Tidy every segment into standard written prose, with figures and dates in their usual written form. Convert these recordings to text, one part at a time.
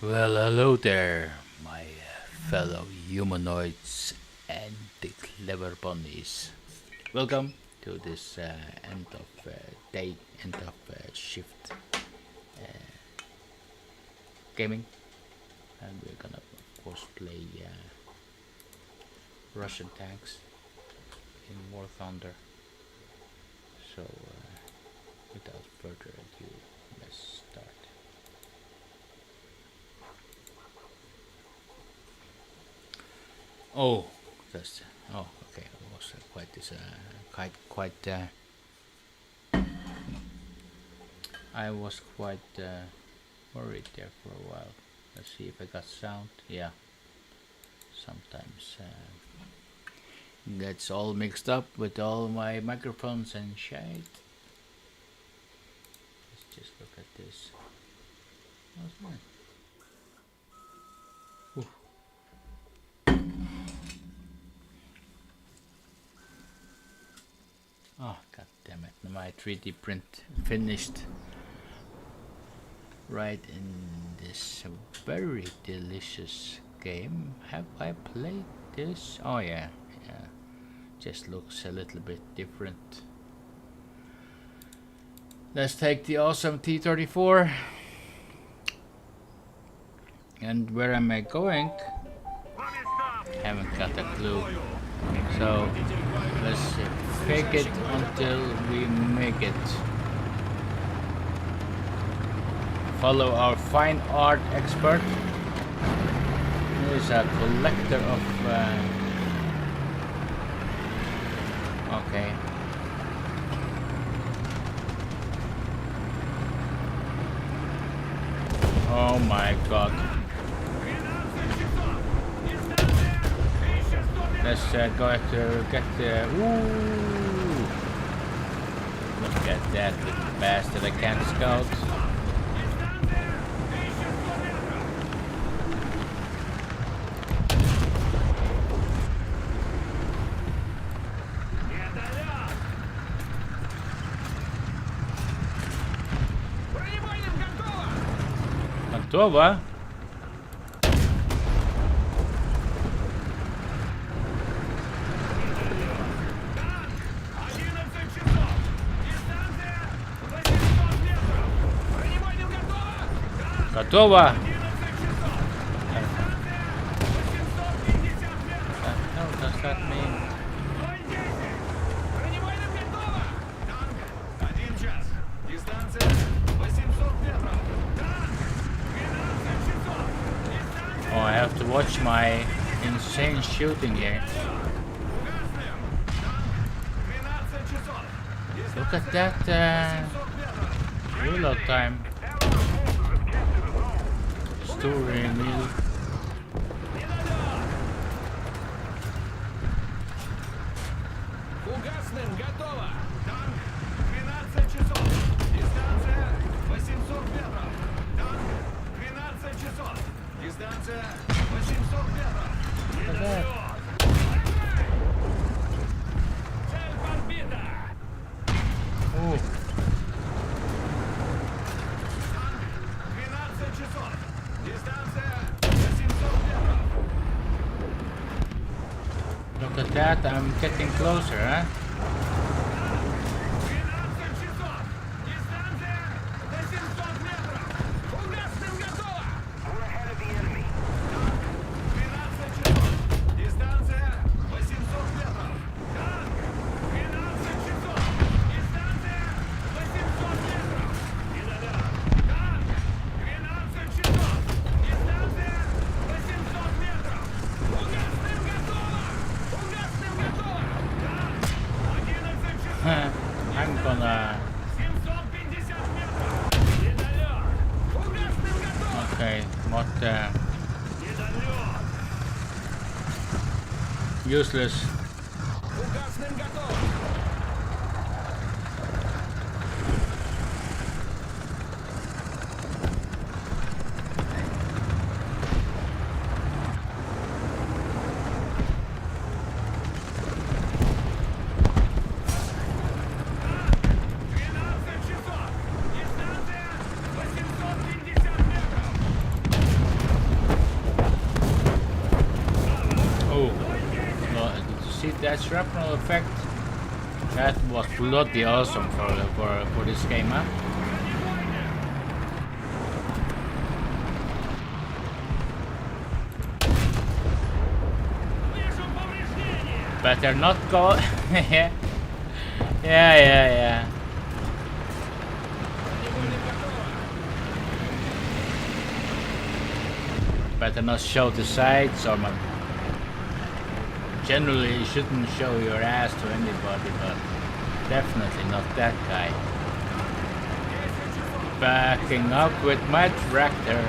Well, hello there, my fellow humanoids and the clever bunnies. Welcome to this end of day, end of shift gaming, and we're gonna, of course, play Russian tanks in War Thunder. So, without further ado, let's start. Oh, that's okay. It was quite this quite. I was quite worried there for a while. Let's see if I got sound. Yeah, sometimes gets all mixed up with all my microphones and shit. Let's just look at this. How's mine? Ooh. Oh, god damn it. My 3D print finished right in this very delicious game. Have I played this? Oh yeah, yeah. Just looks a little bit different. Let's take the awesome T-34. And where am I going? Haven't got a clue. So let's fake it until we make it. Follow our fine art expert. He is a collector of okay. Oh my god. Let's go to get the. Ooh! Look at that little bastard! I can't scout. Готово? Готово? What does that mean? Oh, I have to watch my insane shooting here. Look at that reload time. Story meal. Фугасным готово! Танк 12 часов! Дистанция 800 метров! Танк 12 часов! Дистанция 800 метров! Недолет! Цель подбита! Ooh. Танк 12 часов! Дистанция 800 метров! Look at that, I'm getting closer, huh? 12 часов! Дистанция 800 метров! Фугасным готово! We're ahead of the enemy! Танк 12 часов! Дистанция 800 метров! Танк 12 часов! Дистанция 800 метров! Недолет! Танк 12 часов! Дистанция 800 метров! Фугасным готово! Фугасным готово! Танк 11 часов! I'm gonna. 750 метров! Недолет! Фугасным готово! Okay, what Недолет! useless. Фугасным готово! Дистанция 850 метров! that shrapnel effect, that was bloody awesome for this game, huh? Better not go. Yeah, yeah. Better not show the sides or my. Generally, you shouldn't show your ass to anybody, but definitely not that guy. Backing up with my tractor.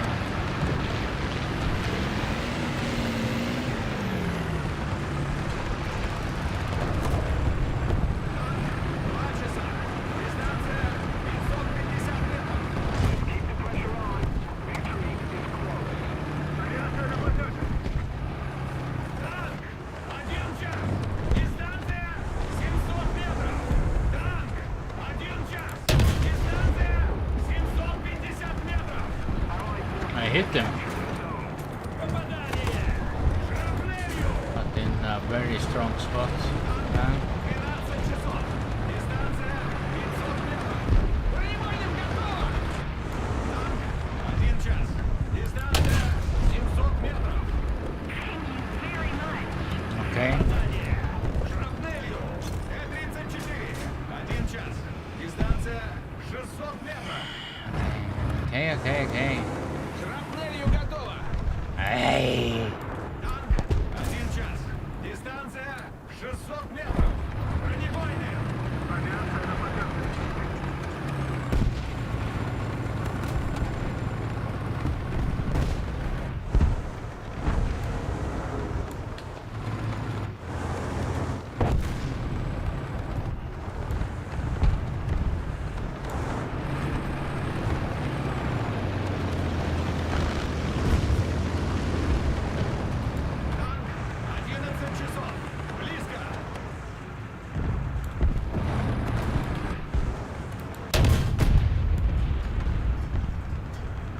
I hit them, but in a very strong spot. Okay. Okay. Шрапнелью готово! Hey. Танк, 1 час. Дистанция 600 метров. Бронебойные. Авиация на поверхности. Танк, 11 часов. Близко.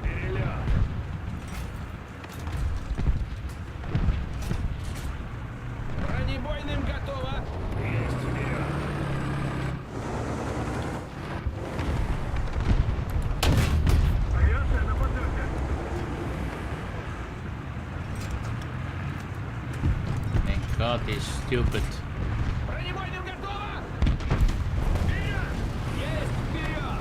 Перелет. Бронебойным готово. Есть вперед. Авиация на подлете. Thank God he's stupid. Бронебойным готово. Вперед. Есть вперед.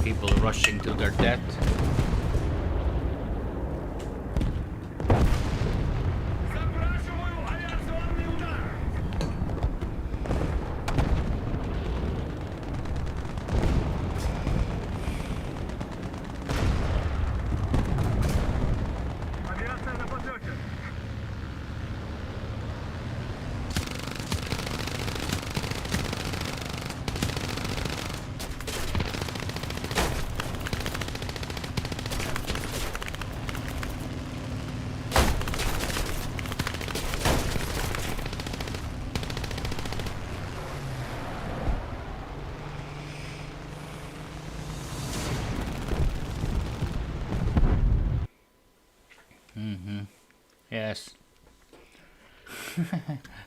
People rushing to their death. Запрашиваю авиационный удар. Авиация на подлете. Yes.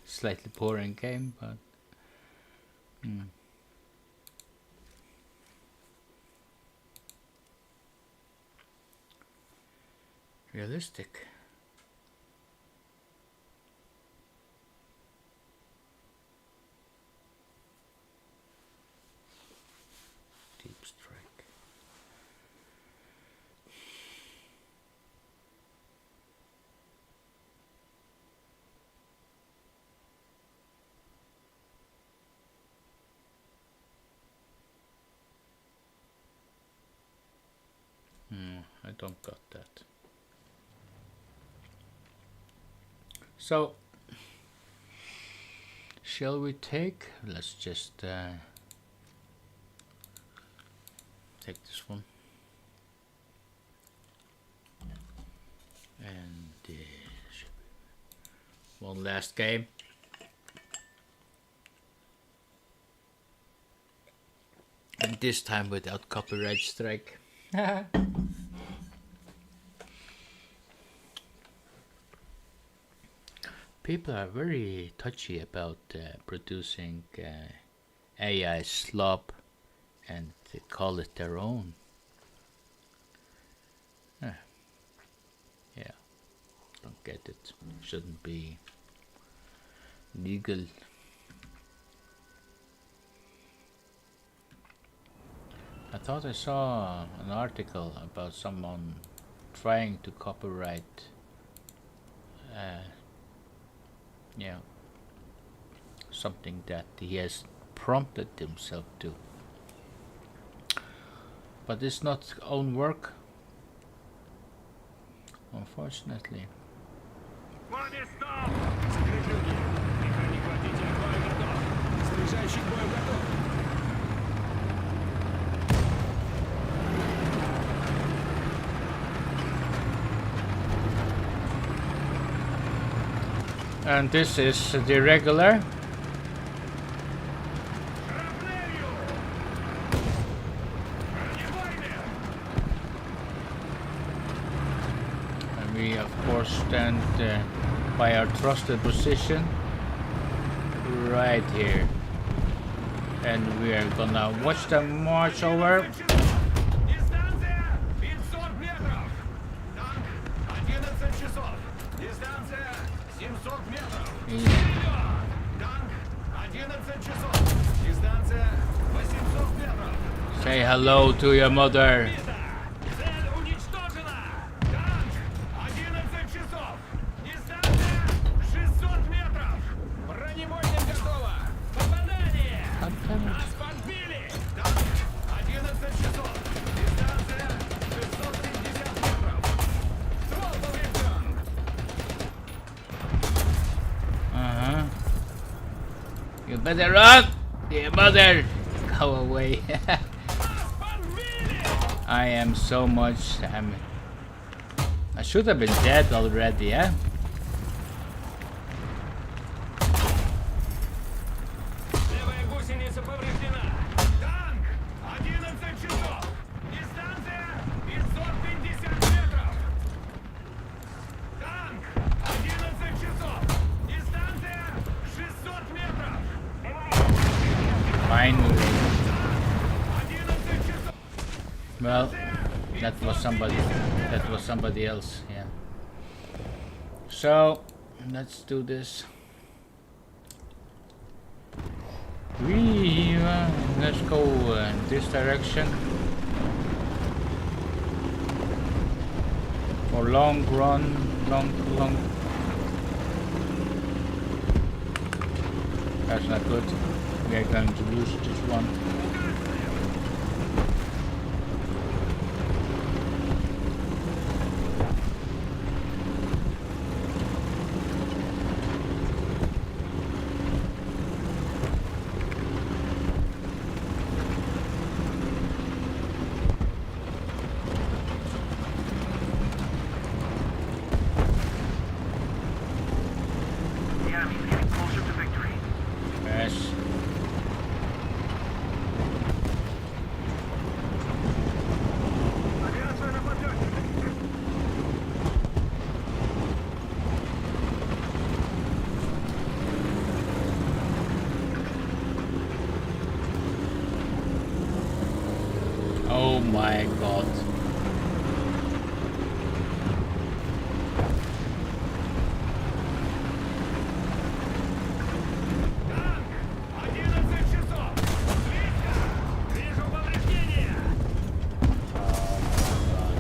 Slightly boring game, but realistic. Deep strike. I don't got that. So, shall we take? Let's just take this one. And one last game. And this time without copyright strike. People are very touchy about producing AI slop and they call it their own. Yeah, don't get it. Shouldn't be legal. I thought I saw an article about someone trying to copyright something that he has prompted himself to. But it's not own work, unfortunately. Вами стоп! Снаряжение. Механик водитель бой готов. Снаряжающий к бою готов. And this is the regular. Равнерию! Бронебойные! And we of course stand by our trusted position right here. And we are gonna watch them march over. Дистанция 500 метров! Танк 11 часов! Дистанция 700 метров! Вперед! Танк 11 часов! Дистанция 800 метров! Say hello to your mother. Цель уничтожена! Танк 11 часов! Дистанция 600 метров! Бронебойным готово! Попадание! Нас подбили! Танк 11 часов! Дистанция 650 метров! Ствол поврежден! You better run, your mother. Go away. Нас подбили! I am so much. I should have been dead already, yeah? Левая гусеница повреждена! Танк 11 часов! Дистанция 550 метров! Танк 11 часов! Дистанция 600 метров! Finally. 11 часов! Well, that was somebody else, yeah. So, let's do this. Let's go in this direction. For long run, long. That's not good. We are going to lose this one. The enemy's getting closer to victory. Yes. Авиация на подлете! Oh my god. Танк 11 часов! Близко! Вижу повреждения!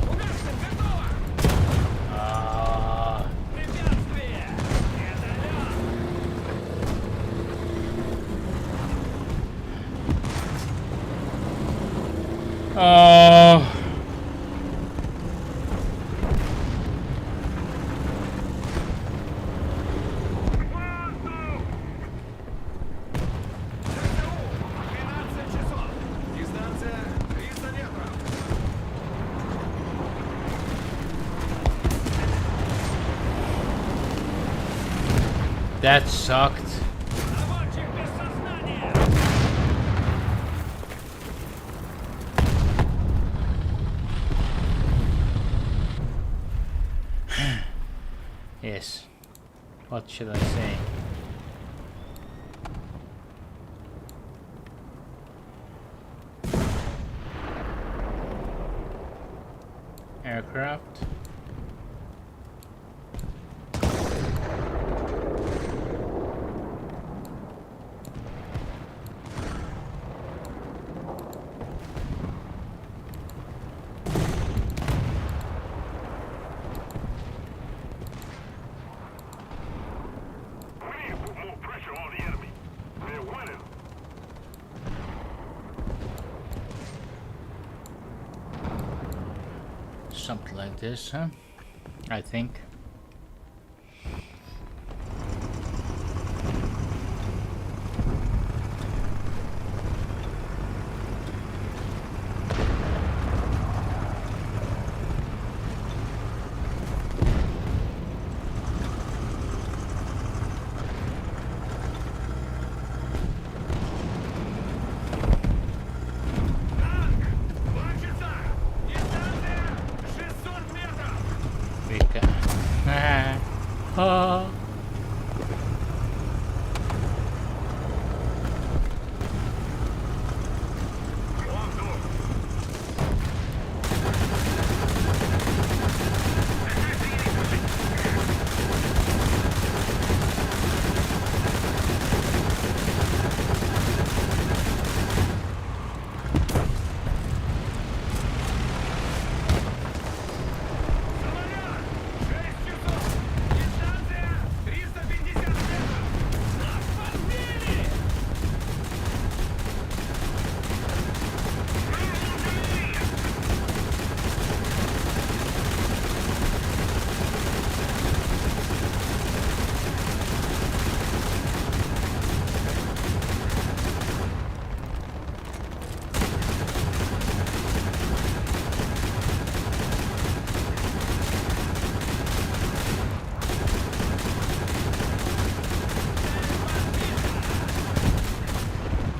Угасным готово! Ah. Препятствие! Это лед! Oh. That sucked. Наводчик без сознания! Yes. What should I say? Aircraft. We need to put more pressure on the enemy. They're winning. Something like this, huh? I think. Танк! Бачится! Дистанция 600 метров! We can. Oh. Он тут! Самолет! 6 часов! Дистанция 350 метров! Нас подбили!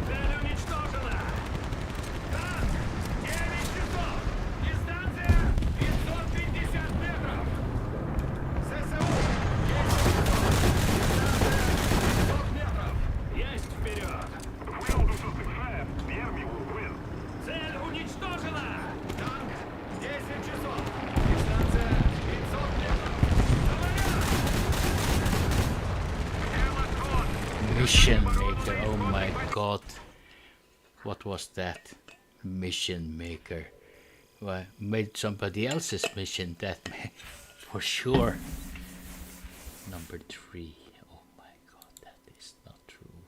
Цель уничтожена! Танк! 9 часов! Дистанция 550 метров! ССУ! 10 часов! Дистанция 500 метров! Есть вперед! If we don't do something fast, the enemy will win. Цель уничтожена! Танк! 10 часов! Дистанция 500 метров! Самолет! Mission maker. Oh my god. What was that? Mission maker. Well, made somebody else's mission that for sure. Number 3. Oh my god, that is not true.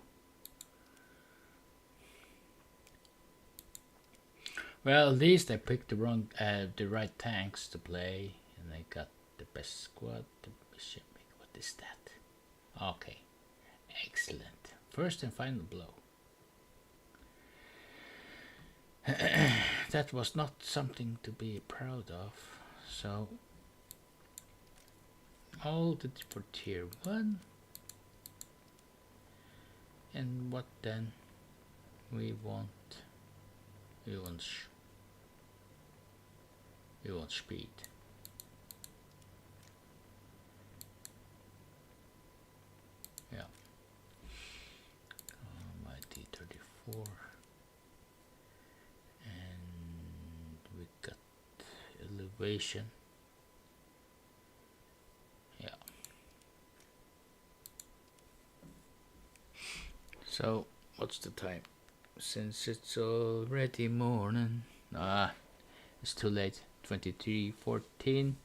Well, at least I picked the right tanks to play, and I got the best squad. The mission maker. What is that? Okay, excellent. First and final blow. That was not something to be proud of. So all the for tier 1. And what then? We want speed. Yeah. My D34. And we got elevation. Yeah. So what's the time? Since it's already morning. It's too late. 23:14.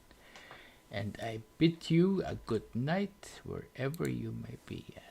And I bid you a good night wherever you may be at.